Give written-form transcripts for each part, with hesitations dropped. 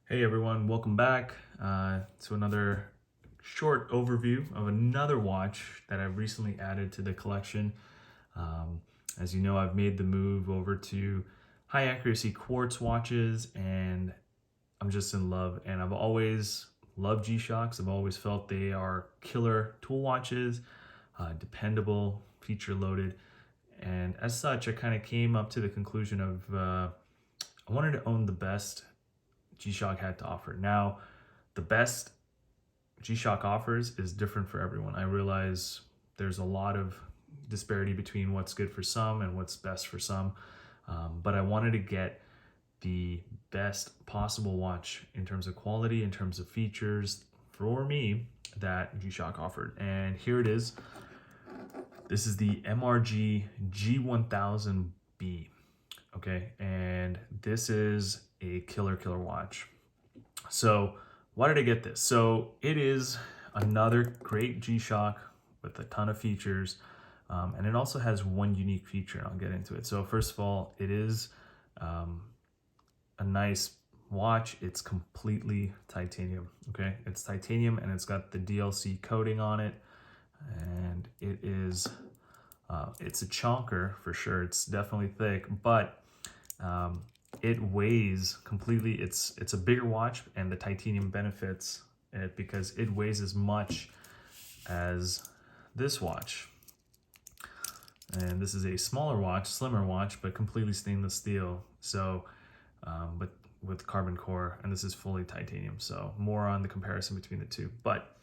Hey everyone, welcome back to another short overview of another watch that I've recently added to the collection. As you know, I've made the move over to high accuracy quartz watches and I'm just in love. And I've always loved G-Shocks. I've always felt they are killer tool watches, dependable, feature loaded. And as such, I kind of came up to the conclusion of I wanted to own the best G-Shock had to offer. Now, the best G-Shock offers is different for everyone. I realize there's a lot of disparity between what's good for some and what's best for some, but I wanted to get the best possible watch in terms of quality, in terms of features for me that G-Shock offered. And here it is. This is the MRG-G1000B. Okay, and this is a killer watch. So why did I get this? So it is another great G-Shock with a ton of features, and it also has one unique feature, and I'll get into it. So first of all, it is a nice watch. It's completely titanium. Okay, it's titanium and it's got the DLC coating on it, and it is it's a chonker for sure. It's definitely thick, but it weighs completely. It's a bigger watch, and the titanium benefits it because it weighs as much as this watch. And this is a smaller watch, slimmer watch, but completely stainless steel. So, but with carbon core, and this is fully titanium. So more on the comparison between the two. But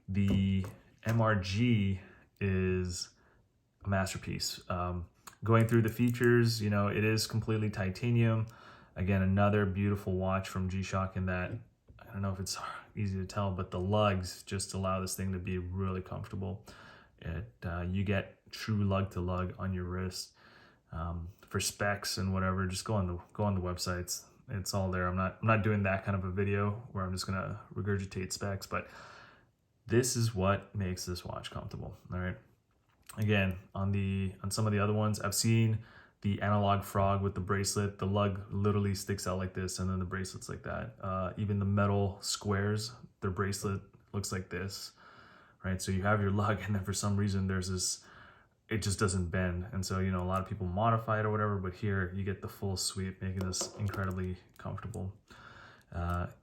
the MRG is a masterpiece. Going through the features, you know, it is completely titanium. Again, another beautiful watch from G-Shock in that, I don't know if it's easy to tell, but the lugs just allow this thing to be really comfortable. You get true lug to lug on your wrist. For specs and whatever, just go on the websites. It's all there. I'm not doing that kind of a video where I'm just gonna regurgitate specs, but this is what makes this watch comfortable. All right. Again, on some of the other ones, I've seen the analog frog with the bracelet. The lug literally sticks out like this, and then the bracelet's like that. Even the metal squares, their bracelet looks like this, right? So you have your lug, and then for some reason there's this, it just doesn't bend. And so, you know, a lot of people modify it or whatever, but here you get the full sweep, making this incredibly comfortable.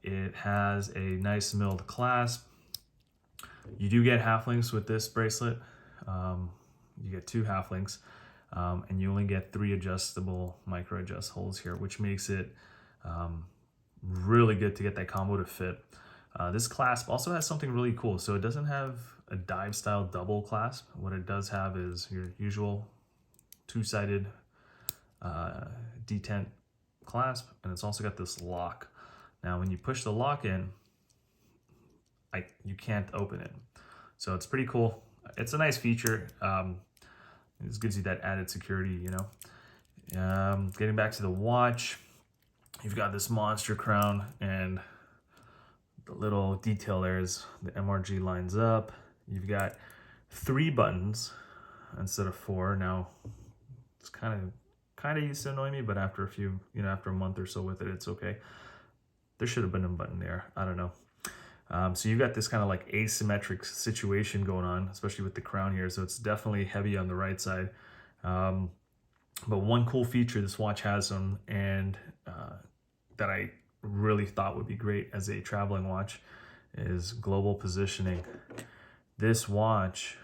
It has a nice milled clasp. You do get half links with this bracelet. You get 2 half links, and you only get 3 adjustable micro adjust holes here, which makes it really good to get that combo to fit. This clasp also has something really cool. So it doesn't have a dive style double clasp. What it does have is your usual 2-sided detent clasp, and it's also got this lock. Now when you push the lock in, you can't open it. So it's pretty cool. It's a nice feature. This gives you that added security, you know. Getting back to the watch, you've got this monster crown, and the little detail there is the MRG lines up. You've got 3 buttons instead of 4. Now it's kind of used to annoy me, but after a few, you know, after a month or so with it, it's okay. There should have been a button there. I don't know. So you've got this kind of like asymmetric situation going on, especially with the crown here. So it's definitely heavy on the right side. But one cool feature this watch has and that I really thought would be great as a traveling watch is global positioning. This watch,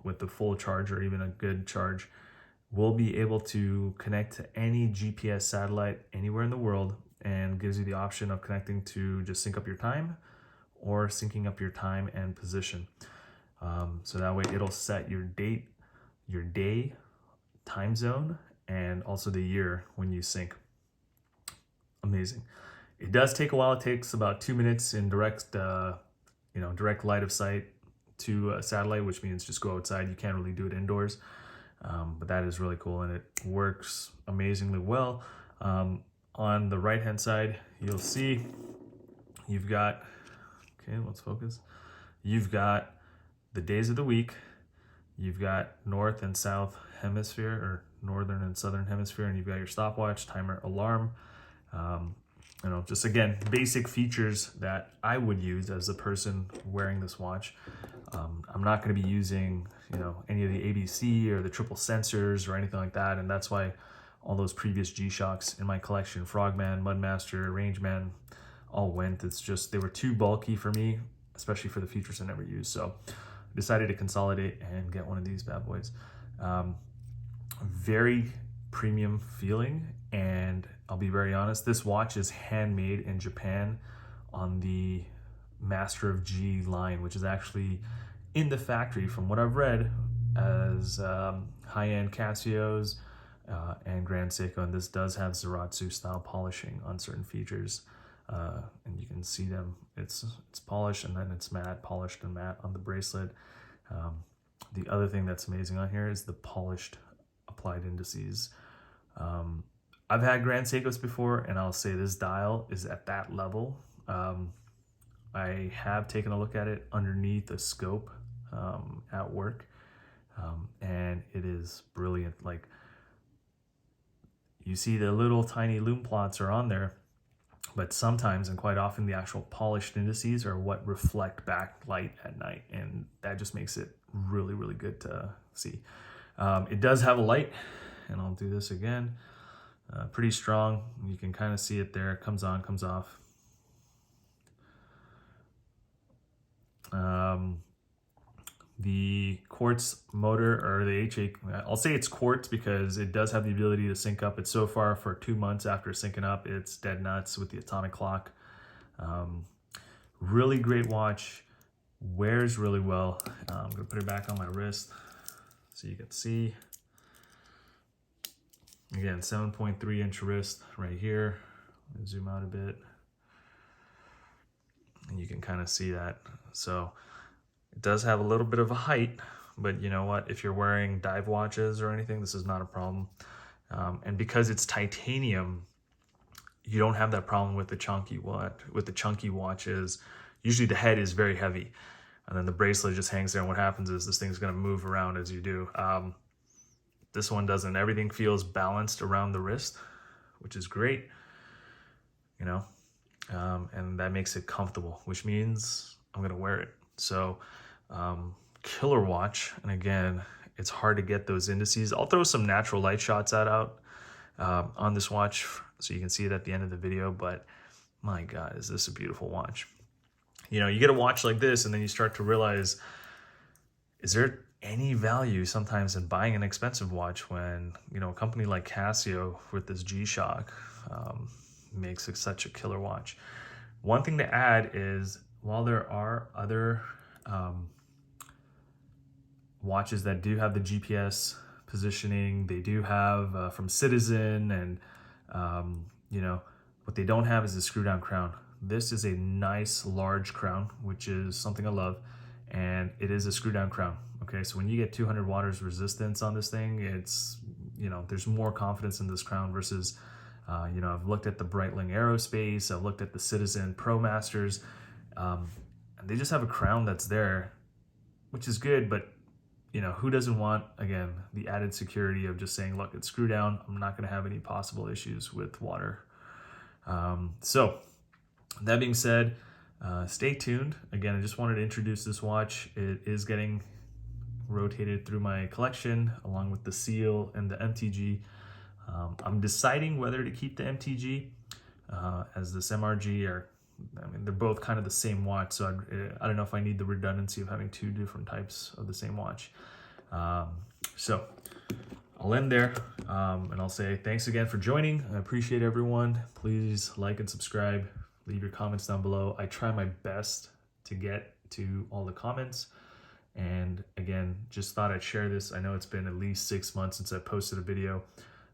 with the full charge or even a good charge, will be able to connect to any GPS satellite anywhere in the world, and gives you the option of connecting to just sync up your time or syncing up your time and position. So that way it'll set your date, your day, time zone, and also the year when you sync. Amazing. It does take a while. It takes about 2 minutes in direct light of sight to a satellite, which means just go outside. You can't really do it indoors. But that is really cool, and it works amazingly well. On the right hand side, you'll see you've got, okay, let's focus. You've got the days of the week. You've got north and south hemisphere, or northern and southern hemisphere, and you've got your stopwatch, timer, alarm. you know, just again, basic features that I would use as a person wearing this watch. I'm not going to be using, you know, any of the ABC or the triple sensors or anything like that. And that's why all those previous G-Shocks in my collection, Frogman, Mudmaster, Rangeman, all went. It's just, they were too bulky for me, especially for the features I never used. So I decided to consolidate and get one of these bad boys. Very premium feeling, and I'll be very honest, this watch is handmade in Japan on the Master of G line, which is actually in the factory, from what I've read, as high-end Casios and Grand Seiko, and this does have Zaratsu style polishing on certain features, and you can see them. It's polished, and then it's matte, polished and matte on the bracelet. The other thing that's amazing on here is the polished applied indices. I've had Grand Seikos before, and I'll say this dial is at that level. I have taken a look at it underneath a scope at work, and it is brilliant. Like, you see the little tiny lume plots are on there, but sometimes and quite often the actual polished indices are what reflect back light at night, and that just makes it really, really good to see. It does have a light, and I'll do this again. Pretty strong. You can kind of see it there. It comes on, comes off. The quartz motor, or the HA, I'll say it's quartz because it does have the ability to sync up. It's so far for 2 months after syncing up, it's dead nuts with the atomic clock. Really great watch, wears really well. I'm gonna put it back on my wrist so you can see. Again, 7.3 inch wrist right here. Zoom out a bit, and you can kind of see that. So it does have a little bit of a height, but you know what? If you're wearing dive watches or anything, this is not a problem. And because it's titanium, you don't have that problem with the chunky watch. With the chunky watches, usually the head is very heavy, and then the bracelet just hangs there. And what happens is this thing's going to move around as you do. This one doesn't. Everything feels balanced around the wrist, which is great, you know, and that makes it comfortable, which means I'm going to wear it. So killer watch. And again, it's hard to get those indices. I'll throw some natural light shots out on this watch so you can see it at the end of the video, but my God, is this a beautiful watch. You know, you get a watch like this and then you start to realize, is there any value sometimes in buying an expensive watch when, you know, a company like Casio with this G-Shock makes it such a killer watch. One thing to add is, while there are other watches that do have the GPS positioning, they do have from Citizen, and you know, what they don't have is a screw down crown. This is a nice large crown, which is something I love, and it is a screw down crown. Okay, so when you get 200 watts resistance on this thing, it's, you know, there's more confidence in this crown versus, you know, I've looked at the Breitling Aerospace, I've looked at the Citizen Pro Masters, and they just have a crown that's there, which is good, but, you know, who doesn't want, again, the added security of just saying, look, it's screw down, I'm not going to have any possible issues with water. So that being said, stay tuned. Again, I just wanted to introduce this watch. It is getting rotated through my collection along with the Seal and the MTG. I'm deciding whether to keep the MTG as this MRG, or, I mean, they're both kind of the same watch, so I don't know if I need the redundancy of having two different types of the same watch. So I'll end there, and I'll say thanks again for joining. I appreciate everyone. Please like and subscribe. Leave your comments down below. I try my best to get to all the comments. And again, just thought I'd share this. I know it's been at least 6 months since I posted a video,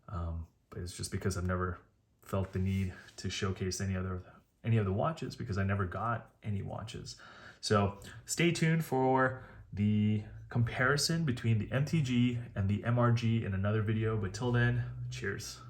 but it's just because I've never felt the need to showcase any of the watches, because I never got any watches. So stay tuned for the comparison between the MTG and the MRG in another video. But till then, cheers.